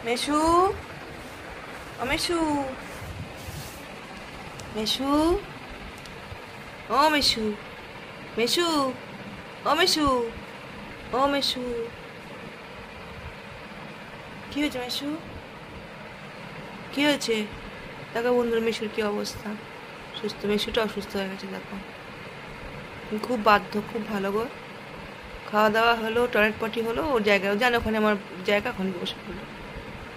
মেশু, ও মেশু, মেশু, ও মেশু, মেশু, ও মেশু, ও মেশু। কি হয়েছে মেশু? কি হয়েছে? দেখো বন্ধুর মেশুর কি অবস্থা। সুস্থ, মেশুটা অসুস্থ হয়ে গেছে দেখো। খুব বাধ্য, খুব ভালো গো। খাওয়া দাওয়া হলো, টয়লেট পটি হলো, ওর জায়গায় জানে ওখানে আমার জায়গা, ওখানে বসে পড়লো।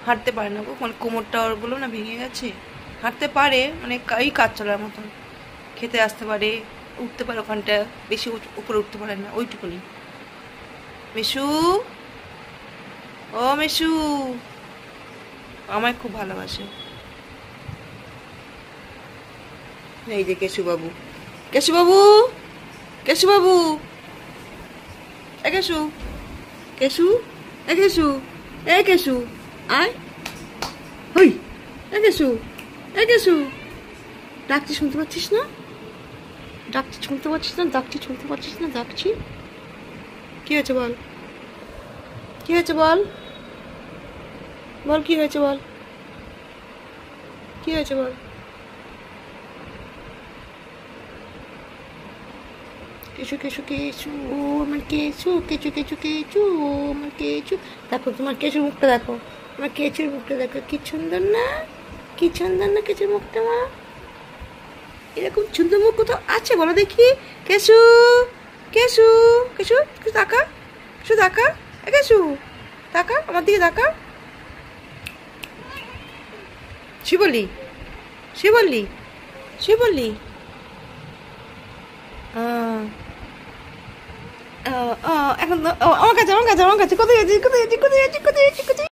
হাঁটতে পারে না গো, মানে কোমরটা ওরগুলো না ভেঙে গেছে। হাঁটতে পারে মানে এই কাজ চলার মতন, খেতে আসতে পারে, উঠতে পারে, ওখানটা বেশি উপরে উঠতে পারে না, ওইটুকুনি। মেশু, ও মেশু, আমায় খুব ভালোবাসে। এই যে কেশুবাবু, কেশুবাবু, কেশুবাবু, এ কেশু, কেশু, এ কেশু, এ কেশু, আয়, হই, এ কেশু, এ কেশু, ডাকছি শুনতে পাচ্ছিস না? ডাকছি শুনতে পাচ্ছিস না? ডাকছি শুনতে পাচ্ছিস না? ডাকছি। কি হয়েছে বল? কি হয়েছে বল? বল কি হয়েছে বল? কি হয়েছে বল? কেঁচু কেঁচু কেঁচু, ও আমার কেঁচু, কেঁচু কেঁচু কেঁচু, ও আমার কেঁচু। দেখো তোমার কেঁচুর মুখটা দেখো, আমার কেঁচুর মুখটা দেখো, কি সুন্দর না? কি সুন্দর না কেঁচুর মুখটা মা? এরকম সুন্দর মুখ কোথাও আছে বলো দেখি? কেঁচু, কেঁচু, কেঁচু, কেঁচু তাকা, কেঁচু তাকা, এ কেঁচু তাকা, আমার দিকে তাকা। শিবলি, শিবলি, শিবলি। এখন আমার কাছে, আমার কাছে, আমার কাছে, কোথায় গেছি, কোথায় গেছি, কোথায় গেছি, কোথায় গেছি, কোথায়